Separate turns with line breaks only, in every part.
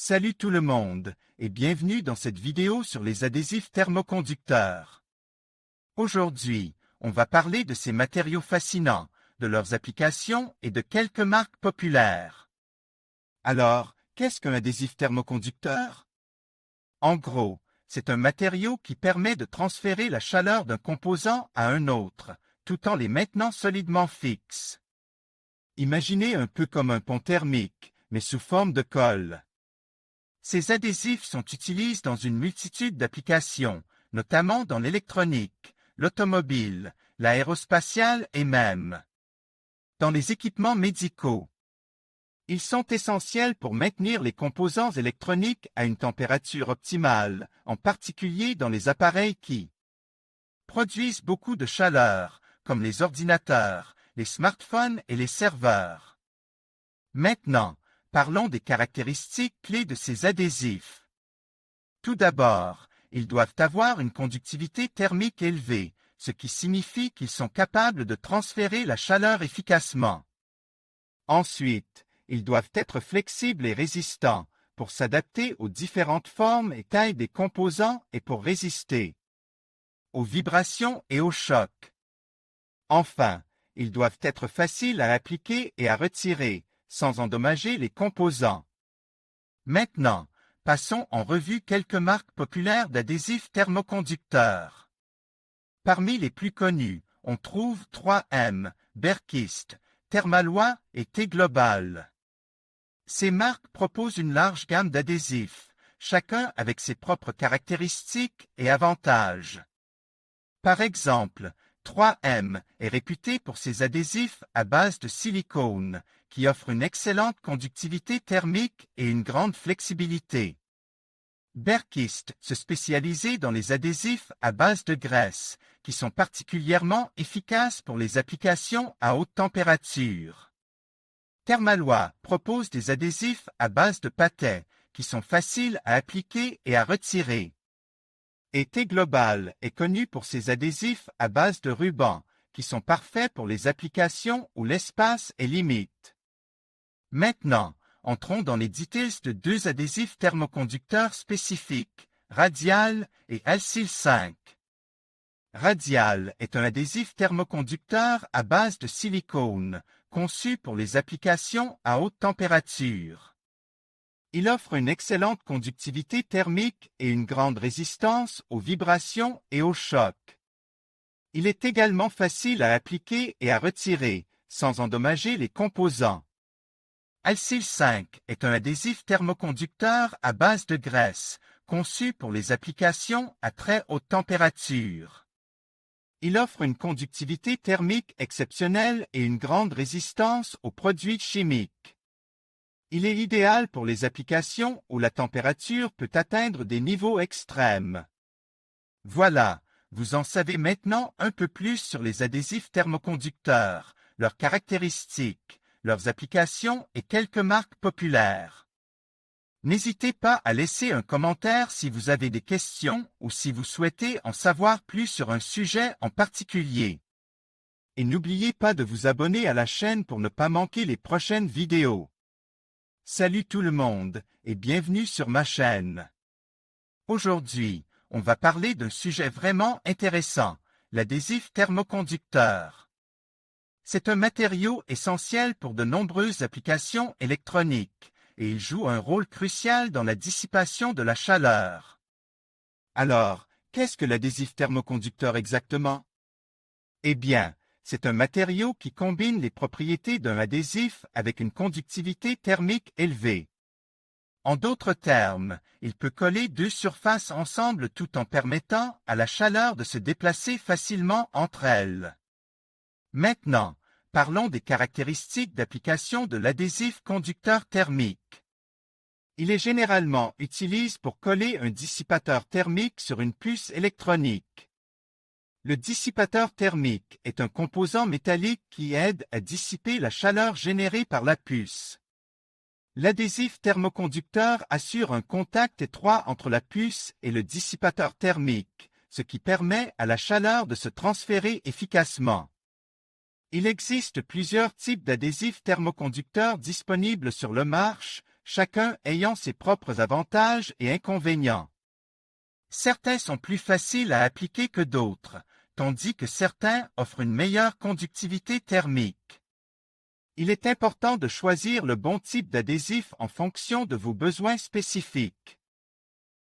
Salut tout le monde et bienvenue dans cette vidéo sur les adhésifs thermoconducteurs. Aujourd'hui, on va parler de ces matériaux fascinants, de leurs applications et de quelques marques populaires. Alors, qu'est-ce qu'un adhésif thermoconducteur? En gros, c'est un matériau qui permet de transférer la chaleur d'un composant à un autre, tout en les maintenant solidement fixes. Imaginez un peu comme un pont thermique, mais sous forme de colle. Ces adhésifs sont utilisés dans une multitude d'applications, notamment dans l'électronique, l'automobile, l'aérospatiale et même dans les équipements médicaux. Ils sont essentiels pour maintenir les composants électroniques à une température optimale, en particulier dans les appareils qui produisent beaucoup de chaleur, comme les ordinateurs, les smartphones et les serveurs. Maintenant, parlons des caractéristiques clés de ces adhésifs. Tout d'abord, ils doivent avoir une conductivité thermique élevée, ce qui signifie qu'ils sont capables de transférer la chaleur efficacement. Ensuite, ils doivent être flexibles et résistants, pour s'adapter aux différentes formes et tailles des composants et pour résister aux vibrations et aux chocs. Enfin, ils doivent être faciles à appliquer et à retirer, sans endommager les composants. Maintenant, passons en revue quelques marques populaires d'adhésifs thermoconducteurs. Parmi les plus connus, on trouve 3M, Berkist, Thermaloy et T-Global. Ces marques proposent une large gamme d'adhésifs, chacun avec ses propres caractéristiques et avantages. Par exemple, 3M est réputé pour ses adhésifs à base de silicone, qui offrent une excellente conductivité thermique et une grande flexibilité. Berkist se spécialisait dans les adhésifs à base de graisse, qui sont particulièrement efficaces pour les applications à haute température. Thermaloy propose des adhésifs à base de pâtés, qui sont faciles à appliquer et à retirer. Et T-Global est connu pour ses adhésifs à base de ruban, qui sont parfaits pour les applications où l'espace est limite. Maintenant, entrons dans les details de deux adhésifs thermoconducteurs spécifiques, Radial et Alcil 5. Radial est un adhésif thermoconducteur à base de silicone, conçu pour les applications à haute température. Il offre une excellente conductivité thermique et une grande résistance aux vibrations et aux chocs. Il est également facile à appliquer et à retirer, sans endommager les composants. Alcil 5 est un adhésif thermoconducteur à base de graisse, conçu pour les applications à très haute température. Il offre une conductivité thermique exceptionnelle et une grande résistance aux produits chimiques. Il est idéal pour les applications où la température peut atteindre des niveaux extrêmes. Voilà, vous en savez maintenant un peu plus sur les adhésifs thermoconducteurs, leurs caractéristiques, leurs applications et quelques marques populaires. N'hésitez pas à laisser un commentaire si vous avez des questions ou si vous souhaitez en savoir plus sur un sujet en particulier. Et n'oubliez pas de vous abonner à la chaîne pour ne pas manquer les prochaines vidéos. Salut tout le monde et bienvenue sur ma chaîne. Aujourd'hui, on va parler d'un sujet vraiment intéressant, l'adhésif thermoconducteur. C'est un matériau essentiel pour de nombreuses applications électroniques, et il joue un rôle crucial dans la dissipation de la chaleur. Alors, qu'est-ce que l'adhésif thermoconducteur exactement? Eh bien, c'est un matériau qui combine les propriétés d'un adhésif avec une conductivité thermique élevée. En d'autres termes, il peut coller deux surfaces ensemble tout en permettant à la chaleur de se déplacer facilement entre elles. Maintenant, parlons des caractéristiques d'application de l'adhésif conducteur thermique. Il est généralement utilisé pour coller un dissipateur thermique sur une puce électronique. Le dissipateur thermique est un composant métallique qui aide à dissiper la chaleur générée par la puce. L'adhésif thermoconducteur assure un contact étroit entre la puce et le dissipateur thermique, ce qui permet à la chaleur de se transférer efficacement. Il existe plusieurs types d'adhésifs thermoconducteurs disponibles sur le marché, chacun ayant ses propres avantages et inconvénients. Certains sont plus faciles à appliquer que d'autres, tandis que certains offrent une meilleure conductivité thermique. Il est important de choisir le bon type d'adhésif en fonction de vos besoins spécifiques.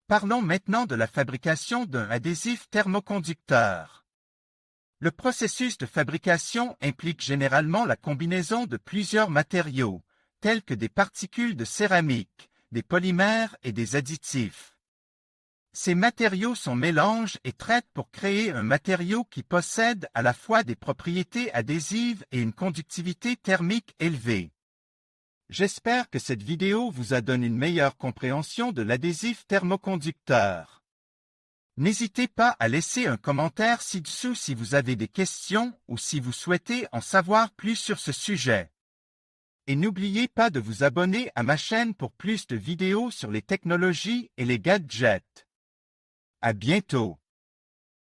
Parlons maintenant de la fabrication d'un adhésif thermoconducteur. Le processus de fabrication implique généralement la combinaison de plusieurs matériaux, tels que des particules de céramique, des polymères et des additifs. Ces matériaux sont mélangés et traités pour créer un matériau qui possède à la fois des propriétés adhésives et une conductivité thermique élevée. J'espère que cette vidéo vous a donné une meilleure compréhension de l'adhésif thermoconducteur. N'hésitez pas à laisser un commentaire ci-dessous si vous avez des questions ou si vous souhaitez en savoir plus sur ce sujet. Et n'oubliez pas de vous abonner à ma chaîne pour plus de vidéos sur les technologies et les gadgets. À bientôt.